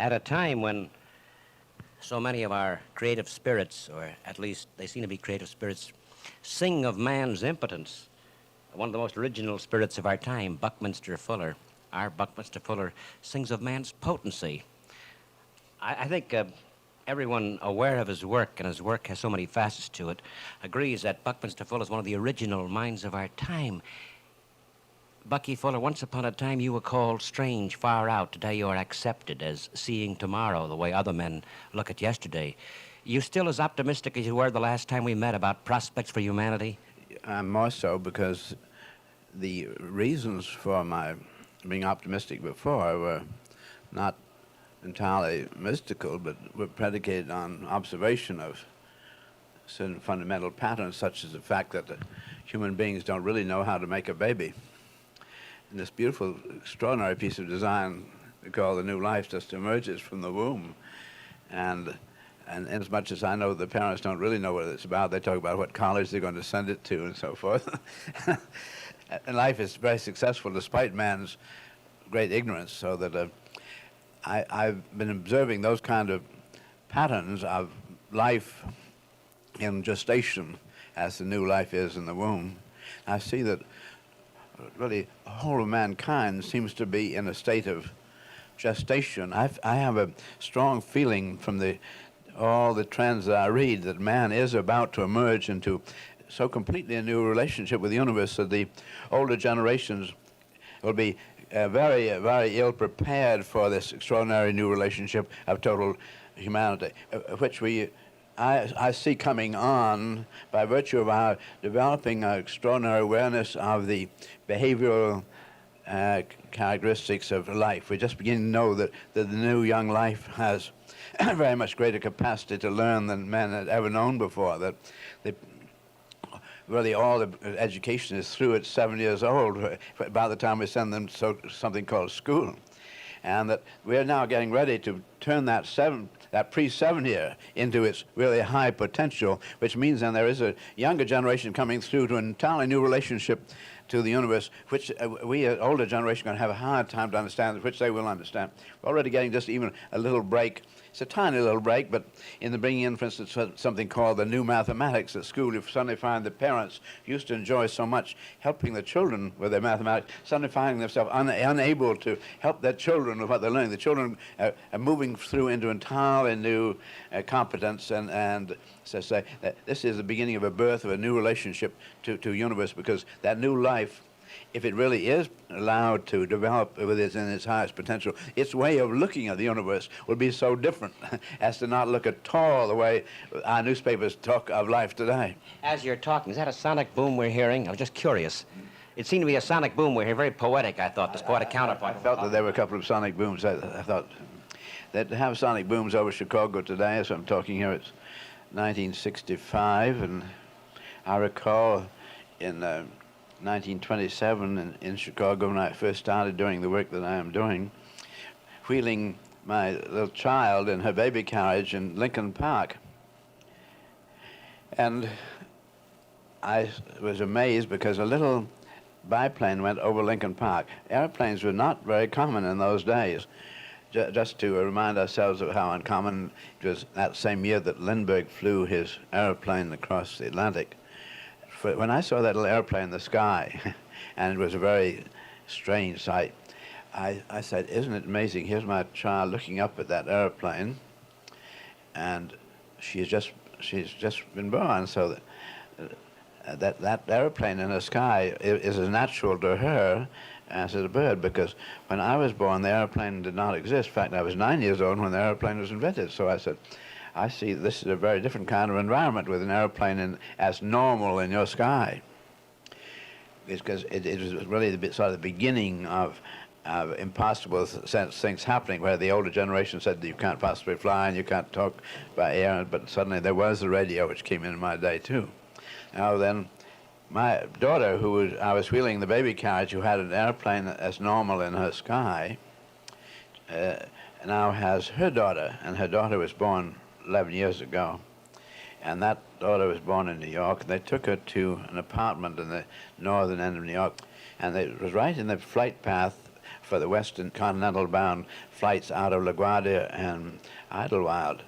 At a time when so many of our creative spirits, or at least they seem to be creative spirits, sing of man's impotence, one of the most original spirits of our time, Buckminster Fuller, our Buckminster Fuller, sings of man's potency. I think everyone aware of his work, and his work has so many facets to it, agrees that Buckminster Fuller is one of the original minds of our time. Bucky Fuller, once upon a time you were called strange, far out. Today you are accepted as seeing tomorrow the way other men look at yesterday. You still as optimistic as you were the last time we met about prospects for humanity? More so because the reasons for my being optimistic before were not entirely mystical, but were predicated on observation of certain fundamental patterns, such as the fact that human beings don't really know how to make a baby. And this beautiful, extraordinary piece of design we call the new life just emerges from the womb. And as much as I know the parents don't really know what it's about, they talk about what college they're going to send it to and so forth. And life is very successful despite man's great ignorance, so that I've been observing those kind of patterns of life in gestation as the new life is in the womb. I see that really the whole of mankind seems to be in a state of gestation. I have a strong feeling from all the trends that I read that man is about to emerge into so completely a new relationship with the universe that the older generations will be very, very ill prepared for this extraordinary new relationship of total humanity, which I see coming on by virtue of our developing an extraordinary awareness of the behavioral characteristics of life. We're just beginning to know that the new young life has very much greater capacity to learn than men had ever known before, that really all the education is through at 7 years old by the time we send them to something called school. And that we're now getting ready to turn that pre-7 year into its really high potential, which means then there is a younger generation coming through to an entirely new relationship to the universe, which we, an older generation, are going to have a hard time to understand, which they will understand. We're already getting just even a little break. It's a tiny little break, but in the bringing in, for instance, something called the new mathematics at school, you suddenly find that parents used to enjoy so much helping the children with their mathematics, suddenly finding themselves unable to help their children with what they're learning. The children are moving through into entirely new competence, and so say that this is the beginning of a birth of a new relationship to universe, because that new life, if it really is allowed to develop in its highest potential, its way of looking at the universe will be so different as to not look at all the way our newspapers talk of life today. As you're talking, is that a sonic boom we're hearing? I'm just curious. It seemed to be a sonic boom we're hearing, very poetic, I thought, this poetic counterpoint. I felt that there were a couple of sonic booms. I thought that to have sonic booms over Chicago today, as I'm talking here, it's 1965, and I recall in 1927 in Chicago, when I first started doing the work that I am doing, wheeling my little child in her baby carriage in Lincoln Park. And I was amazed because a little biplane went over Lincoln Park. Airplanes were not very common in those days. Just to remind ourselves of how uncommon it was that same year that Lindbergh flew his airplane across the Atlantic. When I saw that little airplane in the sky, and it was a very strange sight, I said, isn't it amazing? Here's my child looking up at that airplane, and she's just been born, so that airplane in the sky is as natural to her as a bird, because when I was born, the airplane did not exist. In fact, I was 9 years old when the airplane was invented, so I said, I see this is a very different kind of environment with an airplane as normal in your sky. Because it was really sort of the beginning of impossible things happening, where the older generation said that you can't possibly fly and you can't talk by air, but suddenly there was the radio, which came in my day too. Now then, my daughter, I was wheeling the baby carriage, who had an airplane as normal in her sky, now has her daughter, and her daughter was born 11 years ago, and that daughter was born in New York. They took her to an apartment in the northern end of New York, and it was right in the flight path for the Western continental-bound flights out of LaGuardia and Idlewild.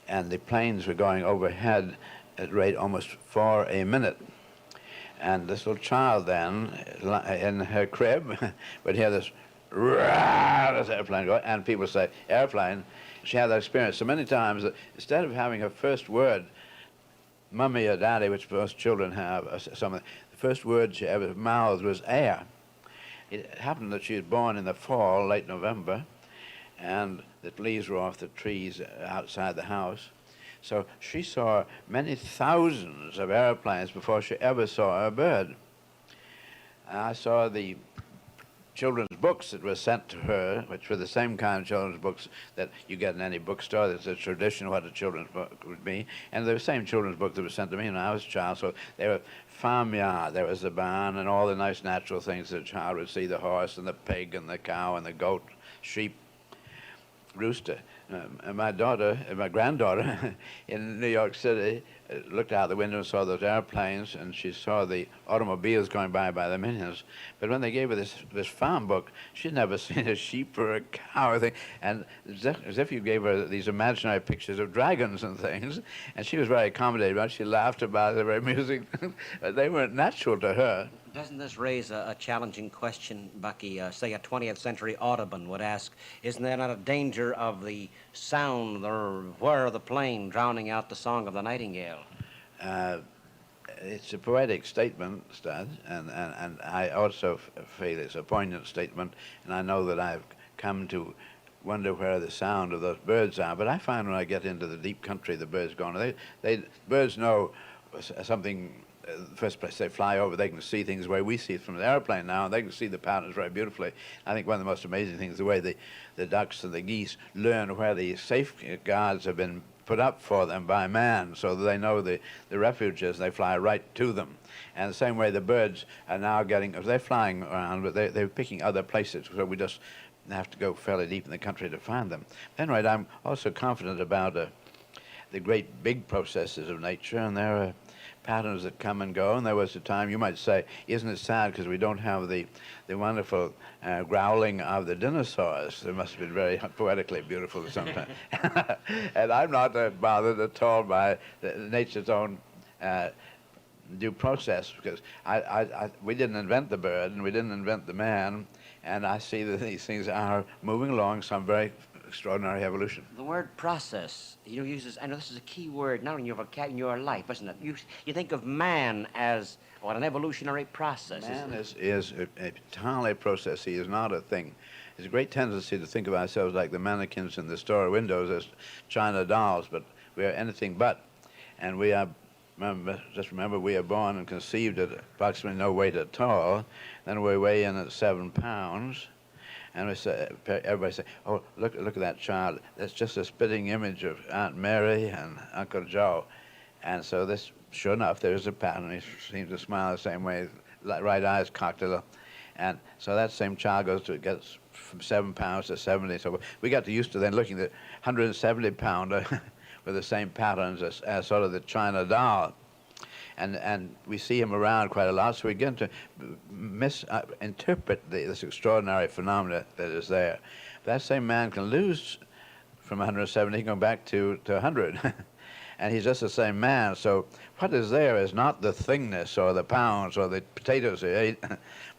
And the planes were going overhead at rate almost 4 a minute. And this little child then, in her crib, would hear this, this airplane go, and people say, airplane. She had that experience so many times that instead of having her first word, mummy or daddy, which most children have, or something, the first word she ever mouthed was air. It happened that she was born in the fall, late November, and the leaves were off the trees outside the house. So she saw many thousands of airplanes before she ever saw a bird. I saw the children's books that were sent to her, which were the same kind of children's books that you get in any bookstore. There's a tradition of what a children's book would be. And they're the same children's books that were sent to me when I was a child. So they were farmyard. There was the barn and all the nice natural things that a child would see, the horse and the pig and the cow and the goat, sheep, rooster. And my granddaughter in New York City looked out the window and saw those airplanes, and she saw the automobiles going by the millions. But when they gave her this farm book, she'd never seen a sheep or a cow or thing. And as if you gave her these imaginary pictures of dragons and things, and she was very accommodating about it. She laughed about it, they were amusing. They weren't natural to her. Doesn't this raise a challenging question, Bucky? Say a 20th century Audubon would ask, isn't there not a danger of the sound or whir of the plane drowning out the song of the nightingale? It's a poetic statement, Stud, and I also feel it's a poignant statement, and I know that I've come to wonder where the sound of those birds are, but I find when I get into the deep country, the birds go on. Birds know something. The first place they fly over, they can see things the way we see it from the airplane now, and they can see the patterns very beautifully. I think one of the most amazing things is the way the ducks and the geese learn where the safeguards have been put up for them by man, so that they know the refuges, they fly right to them. And the same way the birds are now getting, they're flying around, but they're picking other places, so we just have to go fairly deep in the country to find them. Anyway, I'm also confident about the great big processes of nature, and there are patterns that come and go. And there was a time, you might say, isn't it sad because we don't have the wonderful growling of the dinosaurs? It must have been very poetically beautiful sometimes. And I'm not bothered at all by nature's own due process, because we didn't invent the bird and we didn't invent the man, and I see that these things are moving along some very extraordinary evolution. The word process, uses, I know this is a key word, not in your vocabulary, in your life, isn't it? You think of man as, an evolutionary process. Man is entirely a process. He is not a thing. There's a great tendency to think of ourselves like the mannequins in the store windows as China dolls, but we are anything but. And we are, remember, we are born and conceived at approximately no weight at all. Then we weigh in at 7 pounds. And we say, everybody say, oh, look at that child. That's just a spitting image of Aunt Mary and Uncle Joe. And so this, sure enough, there's a pattern. He seems to smile the same way, right eyes cocked a little. And so that same child gets from 7 pounds to 70. So we got used to then looking at 170-pounder with the same patterns as sort of the China doll. And we see him around quite a lot, so we begin to misinterpret this extraordinary phenomena that is there. That same man can lose from 170, he can go back to 100. And he's just the same man. So what is there is not the thingness or the pounds or the potatoes he ate,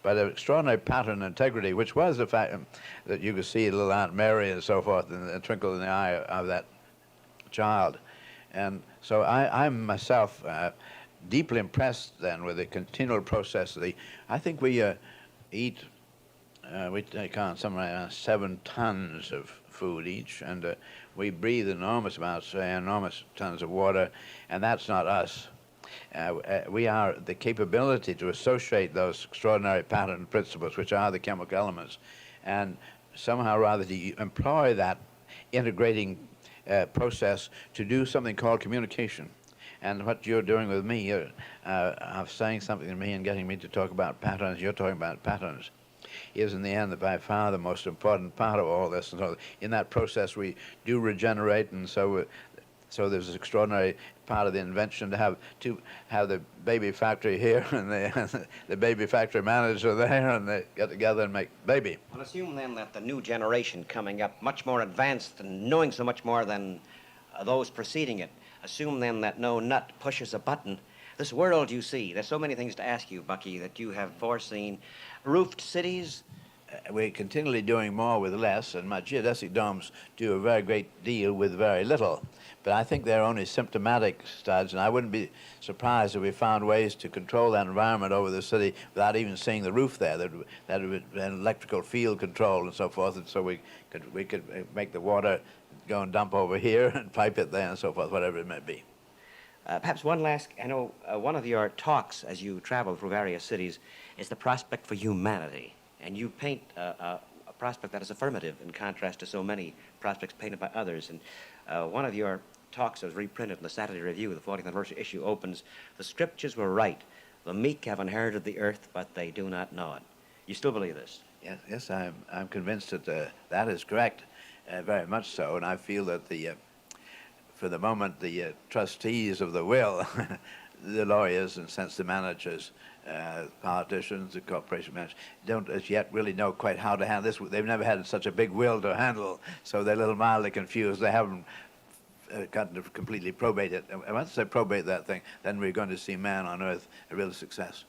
but an extraordinary pattern and integrity, which was the fact that you could see little Aunt Mary and so forth and the twinkle in the eye of that child. And so I'm myself deeply impressed then with the continual process. I think we eat, we take on somewhere around 7 tons of food each, and we breathe enormous amounts, enormous tons of water, and that's not us. We are the capability to associate those extraordinary pattern principles, which are the chemical elements, and somehow rather to employ that integrating process to do something called communication. And what you're doing with me, of saying something to me and getting me to talk about patterns, you're talking about patterns, is in the end by far the most important part of all this. And so in that process we do regenerate, and so So there's an extraordinary part of the invention to have the baby factory here and the baby factory manager there, and they get together and make baby. Well, assume then that the new generation coming up, much more advanced and knowing so much more than those preceding it, assume then that no nut pushes a button. This world you see, there's so many things to ask you, Bucky, that you have foreseen. Roofed cities, We're continually doing more with less, and my geodesic domes do a very great deal with very little. But I think they're only symptomatic studs, and I wouldn't be surprised if we found ways to control that environment over the city without even seeing the roof there. That would be an electrical field control and so forth, and so we could make the water go and dump over here and pipe it there and so forth, whatever it may be. perhaps one last, I know one of your talks as you travel through various cities is the prospect for humanity. And you paint a prospect that is affirmative in contrast to so many prospects painted by others. And one of your talks that was reprinted in the Saturday Review, the 40th anniversary issue, opens, "The scriptures were right. The meek have inherited the earth, but they do not know it." You still believe this? Yes, I'm convinced that that is correct, very much so, and I feel that for the moment, the trustees of the will, the lawyers and since the managers, politicians, the corporation managers, don't as yet really know quite how to handle this. They've never had such a big will to handle, so they're a little mildly confused. They haven't gotten to completely probate it. And once they probate that thing, then we're going to see man on earth a real success.